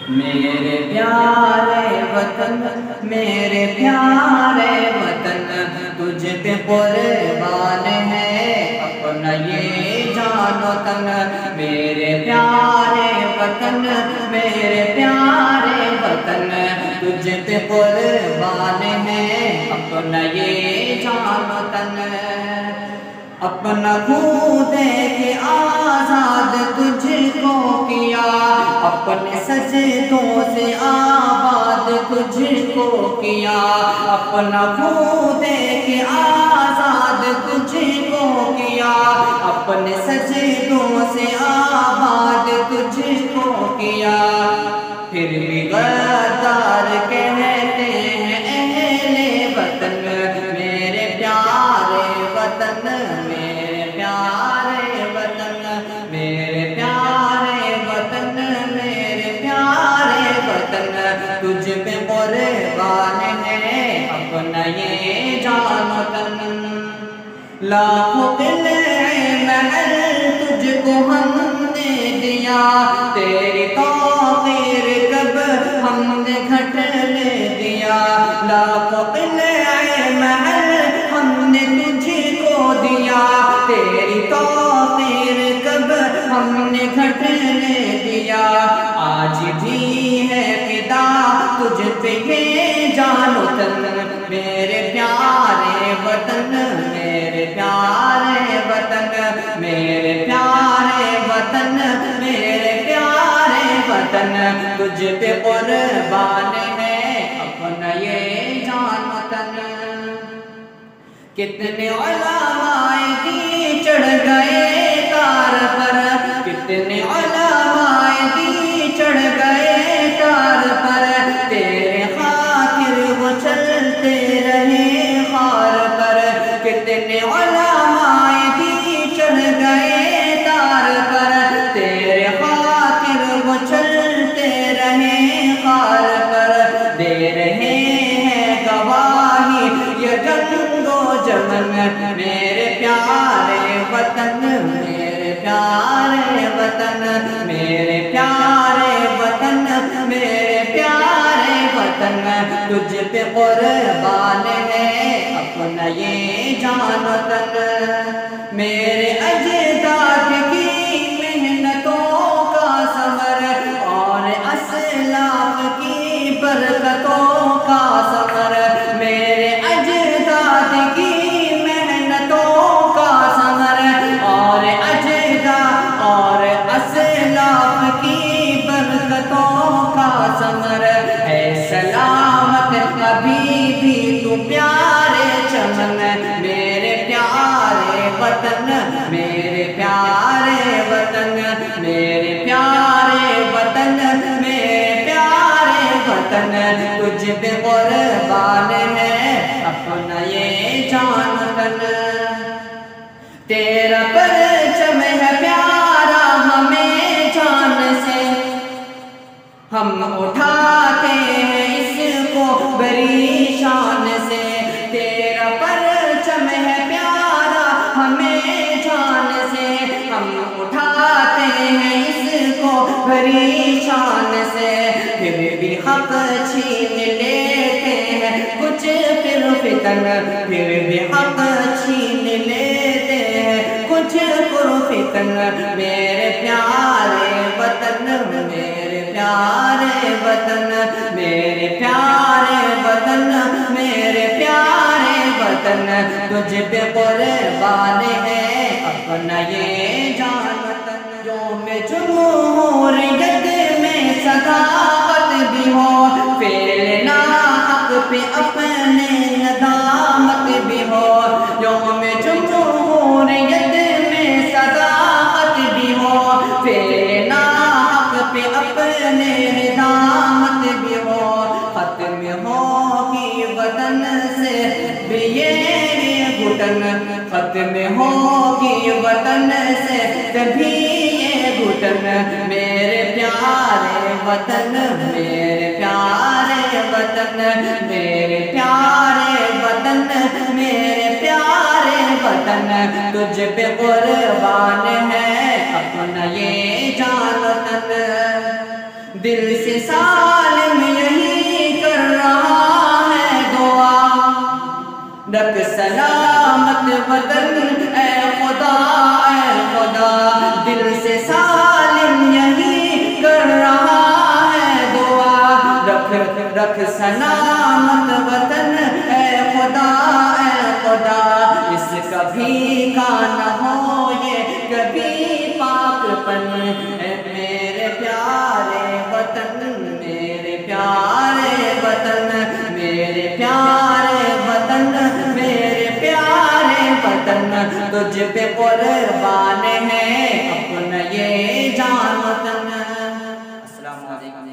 میرے پیارے وطن، میرے پیارے وطن، تجھ پہ قربان ہے اپنا یہ جان و تن۔ میرے پیارے وطن، میرے پیارے وطن، تجھ پہ قربان ہے اپنا یہ جان و تن۔ اپنا خون دے کے آزاد تجھ کو کیا، اپنے سجدوں سے آباد تجھ کو کیا، اپنا خون دے کے آزاد تجھ کو کیا، اپنے سجدوں سے آباد تجھ کو کیا۔ پھر بھی غدار کہتے ہیں اہل وطن، میرے پیارے وطن، میرے پیارے وطن، میرے پیارے وطن، میرے پیارے وطن، تجھ پہ قربان ہے اپنا یہ جان و تن۔ لاکھوں قلعے محل تجھ کو ہم نے دیا، تیری توقیر کب ہم نے گھٹنے دیا۔ لاکھوں قلعے محل ہم نے تجھ کو دیا، تیری توقیر کب ہم نے گھٹنے دیا۔ آج بھی ہے فدا تجھ پہ یہ جان و تن، میرے پیارے وطن، میرے پیارے وطن، میرے پیارے وطن، میرے پیارے وطن، تجھ پہ قربان ہے اپنا یہ جان و تن۔ کتنے علماء دی چڑھ گئے تار پر، کتنے علماء دی چڑھ گئے تار پر، تیرے خاطر وہ چلتے رہے خار پر۔ کتنے علماء دی چڑھ گئے تار پر، تیرے خاطر وہ چلتے رہے خار پر۔ دے رہے ہیں گواہی یہ جنگ و جمن، میرے پیارے وطن، میرے پیارے وطن، میرے پیارے وطن، میرے پیارے وطن، تجھ پہ قربان ہے اپنا یہ جان و تن۔ میرے اجداد کی محنتوں کا ثمر اور اسلاف کی برکتوں کا ثمر، میرے اجداد کی محنتوں کا ثمر اور اجداد اور اسلاف کی برکتوں کا ثمر ہے سلامت ابھی بھی تو پیارے چمن۔ میرے پیارے وطن، میرے پیارے وطن، میرے پیارے وطن، میرے پیارے وطن، تجھ پہ قربان ہے اپنا یہ جان و تن۔ تیرا پرچم ہے پیارا ہمیں جان سے، ہم اٹھاتے ہیں اس کو بڑی شان سے۔ تیرا پرچم ہے پیارا ہمیں جان سے، ہم اٹھاتے ہیں اس کو بڑی شان سے۔ پھر بھی حق چھین لیتے ہیں کچھ پھر فتن، پھر بھی حق چھین لیتے ہیں کچھ پر فتن۔ میرے پیارے وطن، میرے پیارے وطن، میرے پیارے وطن، میرے پیارے وطن، تجھ پہ قربان ہے اپنا یہ جان و تن۔ یوم جمہوریت میں صداقت بھی ہو، فعل ناحق پہ اپنے ندامت بھی ہو۔ یوم جمہوریت میں صداقت بھی ہو، فعل ناحق پہ اپنے ندامت بھی ہو۔ ختم ہوگی وطن سے بھی یہ گھٹن، ختم ہوگی وطن سے کبھی یہ گھٹن۔ میرے پیارے وطن، میرے پیارے وطن، میرے پیارے وطن، میرے پیارے وطن، تجھ پہ قربان ہے اپنا یہ جان و تن۔ دل سے سالم یہی کر رہا ہے دعا، رکھ سلامت وطن اے خدا اے خدا، دل سے سالم یہی کر رہا ہے دعا، رکھ سلامت وطن اے خدا اے خدا، اس کبھی کا نہ ہو یہ کبھی پاک پن، اے میرے پیارے وطن، میرے پیارے وطن، میرے پیارے وطن، میرے پیارے وطن، تجھ پہ قربان ہے اپنا یہ جان وطن۔ السلام علیکم۔